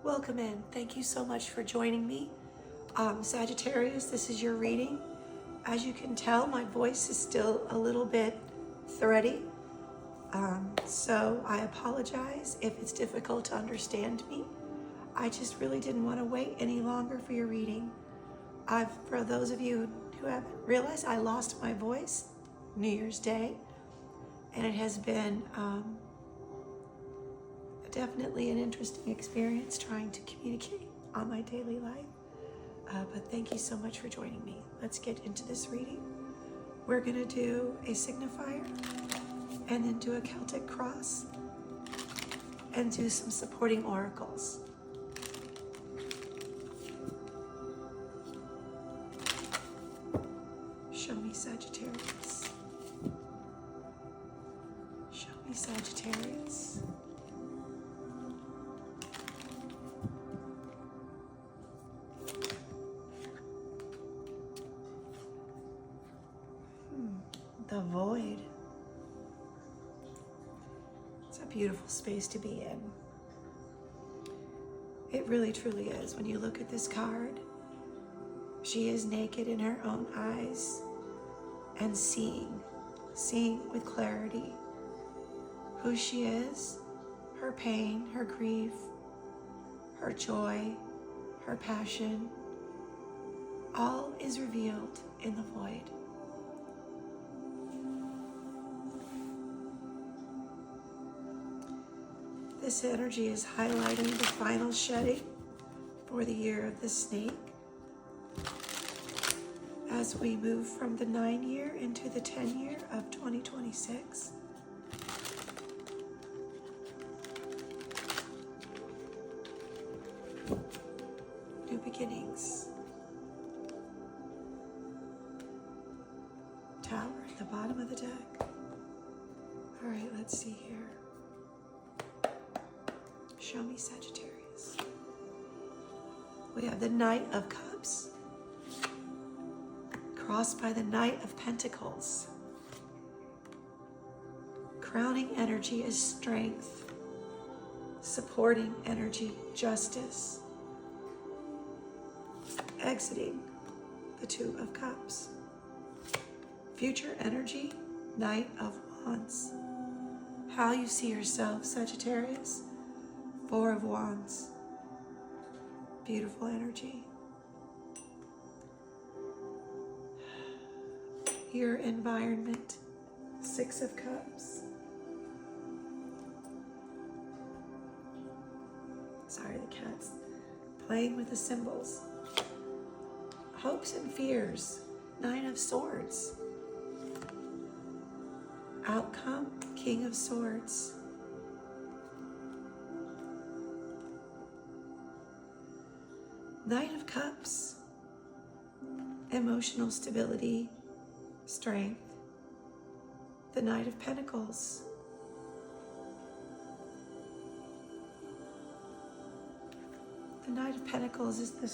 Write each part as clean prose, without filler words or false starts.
Welcome in. Thank you so much for joining me. Sagittarius, this is your reading. As you can tell, my voice is still a little bit thready. So I apologize if it's difficult to understand me. I just really didn't want to wait any longer for your reading. For those of you who haven't realized, I lost my voice New Year's Day, and it has been definitely an interesting experience trying to communicate on my daily life. But thank you so much for joining me. Let's get into this reading. We're going to do a signifier and then do a Celtic Cross and do some supporting oracles. Show me Sagittarius. Show me Sagittarius. The void. It's a beautiful space to be in. It really truly is. When you look at this card, she is naked in her own eyes and seeing with clarity who she is, her pain, her grief, her joy, her passion. All is revealed in the void. This energy is highlighting the final shedding for the year of the snake as we move from the 9-year into the 10-year of 2026. New beginnings. Tower at the bottom of the deck. All right, let's see here. Show me Sagittarius. We have the Knight of Cups, crossed by the Knight of Pentacles. Crowning energy is strength, supporting energy, justice. Exiting the Two of Cups. Future energy, Knight of Wands. How you see yourself, Sagittarius. Four of Wands. Beautiful energy. Your environment. Six of Cups. Sorry, the cat's playing with the symbols. Hopes and fears. Nine of Swords. Outcome. King of Swords. Knight of Cups, emotional stability, strength. The Knight of Pentacles. The Knight of Pentacles is the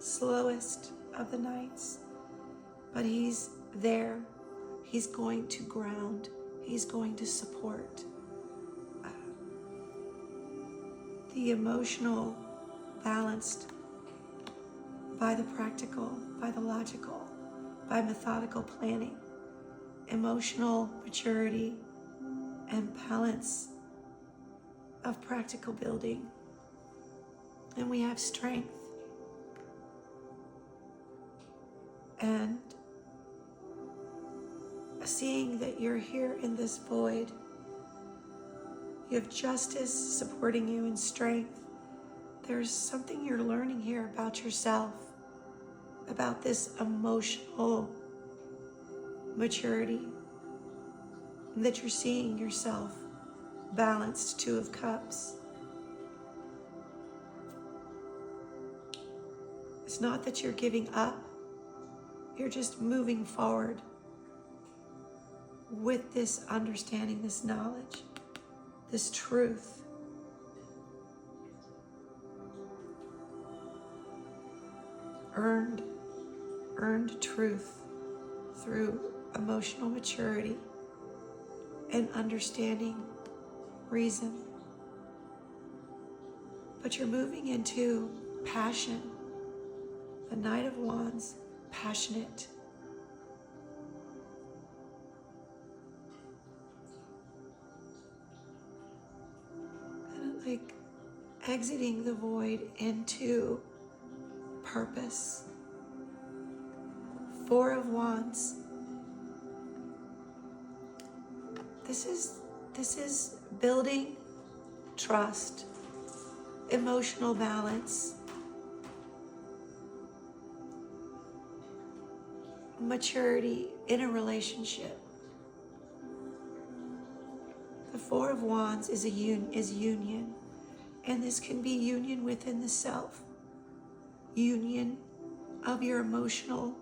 slowest of the knights, but he's there. He's going to ground. He's going to support. The emotional, balanced, by the practical, by the logical, by methodical planning, emotional maturity, and balance of practical building. And we have strength and seeing that you're here in this void. You have justice supporting you in strength. There's something you're learning here about yourself, about this emotional maturity, that you're seeing yourself balanced. Two of Cups. It's not that you're giving up. You're just moving forward with this understanding, this knowledge, this truth. Earned truth through emotional maturity and understanding reason. but you're moving into passion. The Knight of Wands, passionate. Kind of like exiting the void into purpose. Four of Wands. This is building trust, emotional balance, maturity in a relationship. The Four of Wands is union, and this can be union within the self, union of your emotional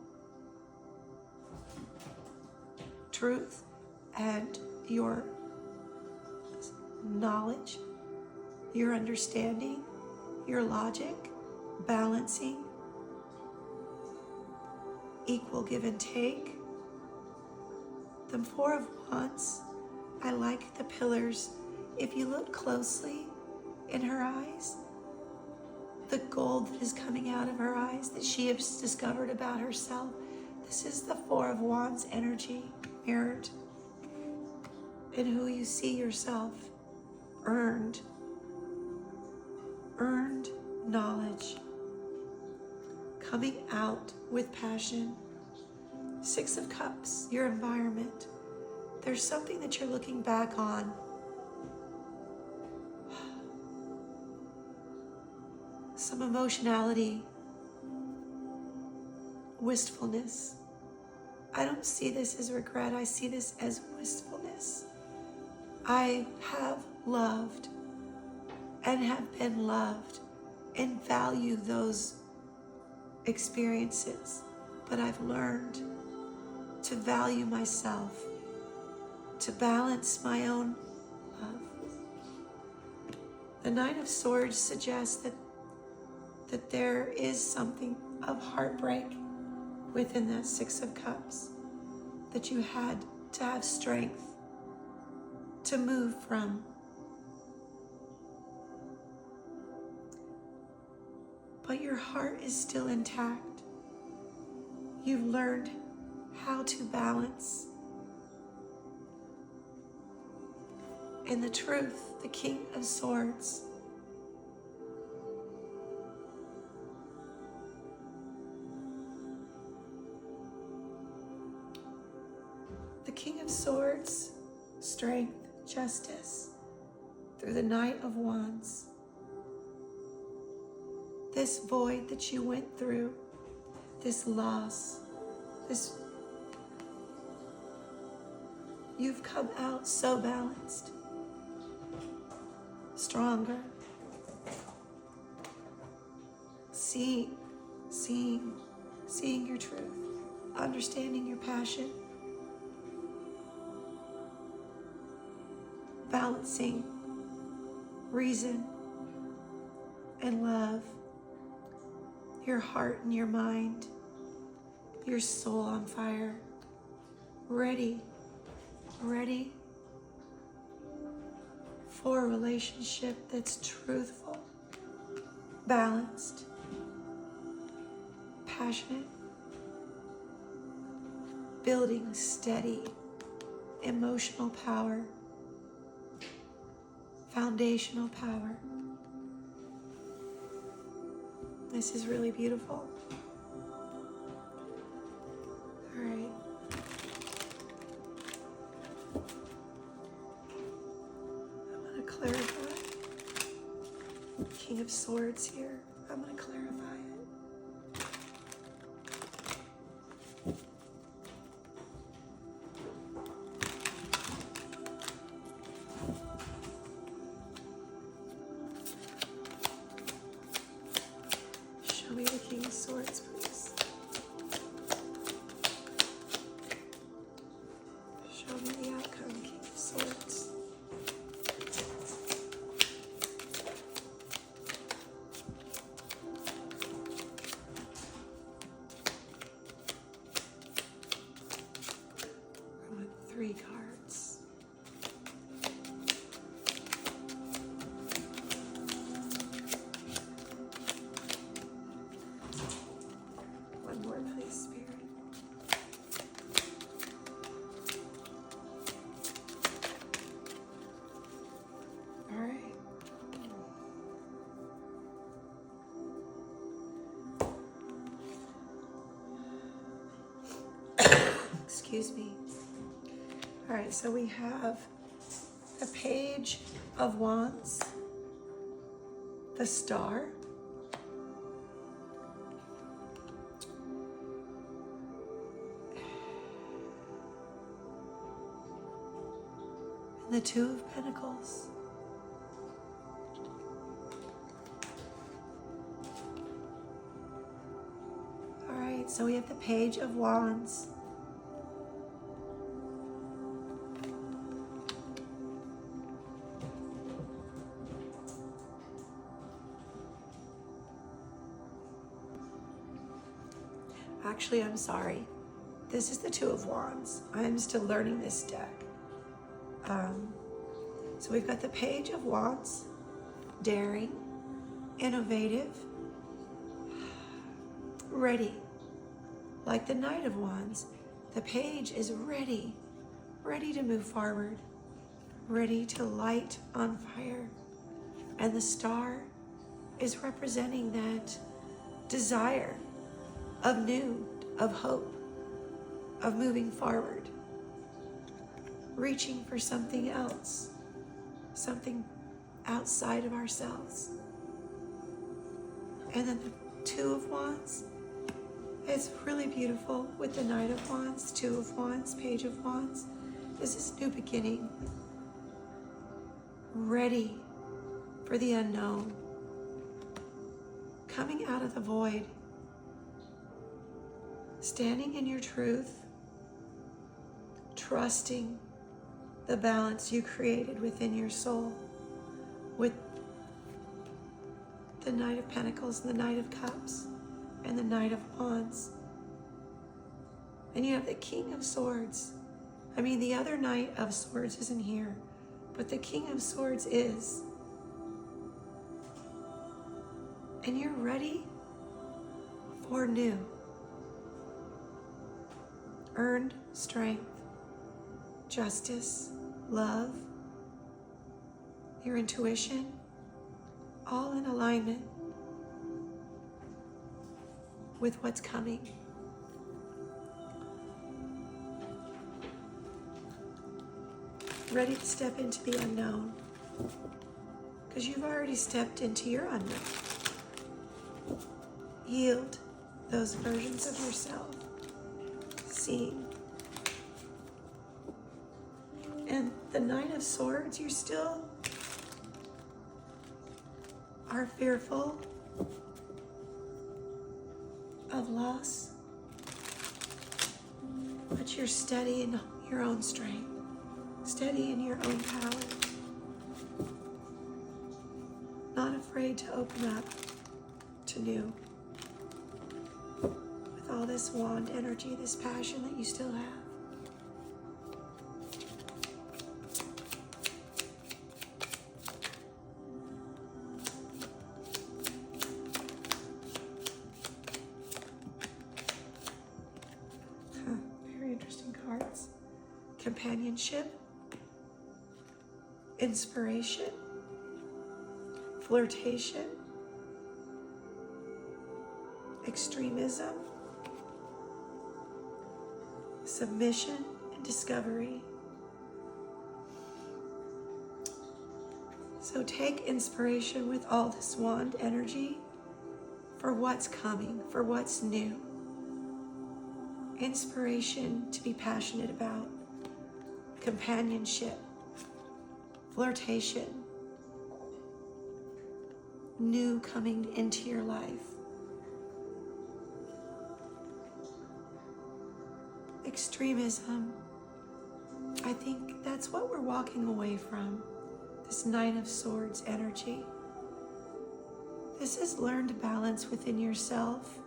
truth and your knowledge, your understanding, your logic, balancing, equal give and take. The Four of Wands, I like the pillars. If you look closely in her eyes, the gold that is coming out of her eyes that she has discovered about herself, this is the Four of Wands energy mirrored in who you see yourself. Earned knowledge, coming out with passion. Six of Cups, your environment. There's something that you're looking back on. Some emotionality, wistfulness. I don't see this as regret. I see this as wistfulness. I have loved and have been loved and value those experiences, but I've learned to value myself, to balance my own love. The Knight of Swords suggests that there is something of heartbreak within that Six of Cups, that you had to have strength to move from. But your heart is still intact. You've learned how to balance. And the truth, the King of Swords. The King of Swords, strength, justice, through the Knight of Wands. This void that you went through, this loss, you've come out so balanced, stronger, seeing your truth, understanding your passion, balancing reason and love, your heart and your mind, your soul on fire, ready for a relationship that's truthful, balanced, passionate, building steady emotional power, foundational power. This is really beautiful. All right. I want to clarify. King of Swords here. I'm going to clarify it. Show me the King of Swords, please. Show me the outcome, King of Swords. I want 3 cards. more, please, Spirit. All right. Excuse me. All right, so we have the Page of Wands, the Star, and the Two of Pentacles. All right, so we have the Page of Wands. Actually, I'm sorry. This is the Two of Wands. I'm still learning this deck. So we've got the Page of Wands, daring, innovative, ready. Like the Knight of Wands, the Page is ready to move forward, ready to light on fire. And the Star is representing that desire of new, of hope, of moving forward, reaching for something else, something outside of ourselves. And then the Two of Wands is really beautiful with the Knight of Wands, Two of Wands, Page of Wands. This is new beginning, ready for the unknown, coming out of the void, standing in your truth, trusting the balance you created within your soul with the Knight of Pentacles and the Knight of Cups and the Knight of Wands. And you have the King of Swords. I mean, the other Knight of Swords isn't here, but the King of Swords is. And you're ready for new. Earned strength, justice, love, your intuition, all in alignment with what's coming. Ready to step into the unknown, because you've already stepped into your unknown. Yield those versions of yourself. Seeing. And the Knight of Swords, you still are fearful of loss, but you're steady in your own strength, steady in your own power, not afraid to open up to new. All this wand energy, this passion that you still have. Very interesting cards. Companionship, inspiration, flirtation, extremism, submission and discovery. So take inspiration with all this wand energy for what's coming, for what's new. Inspiration to be passionate about, companionship, flirtation, new coming into your life. Extremism, I think that's what we're walking away from, this Knight of Swords energy. This is learned balance within yourself.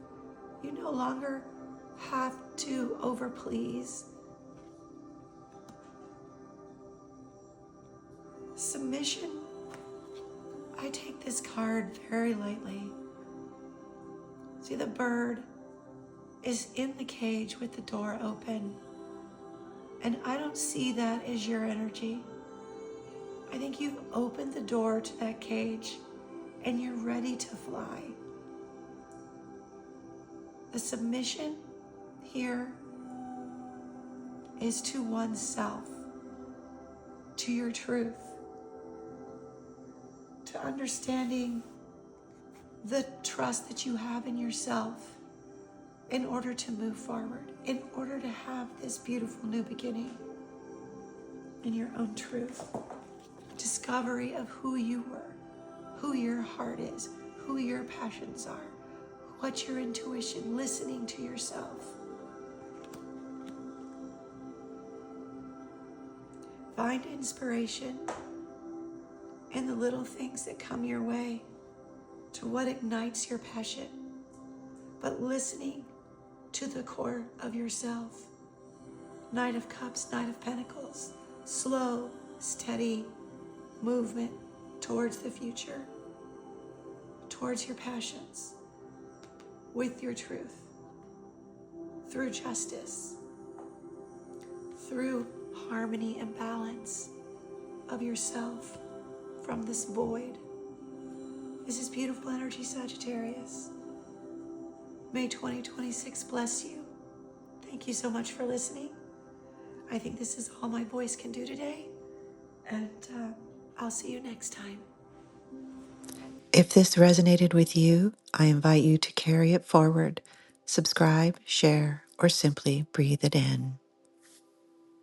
You no longer have to overplease. Submission, I take this card very lightly. See, the bird is in the cage with the door open. And I don't see that as your energy. I think you've opened the door to that cage and you're ready to fly. The submission here is to oneself, to your truth, to understanding the trust that you have in yourself in order to move forward, in order to have this beautiful new beginning in your own truth. Discovery of who you were, who your heart is, who your passions are, what's your intuition, listening to yourself. Find inspiration in the little things that come your way, to what ignites your passion, but listening to the core of yourself. Knight of Cups, Knight of Pentacles, slow, steady movement towards the future, towards your passions, with your truth, through justice, through harmony and balance of yourself from this void. This is beautiful energy, Sagittarius. May 2026 bless you. Thank you so much for listening. I think this is all my voice can do today, and I'll see you next time. If this resonated with you, I invite you to carry it forward, subscribe, share, or simply breathe it in.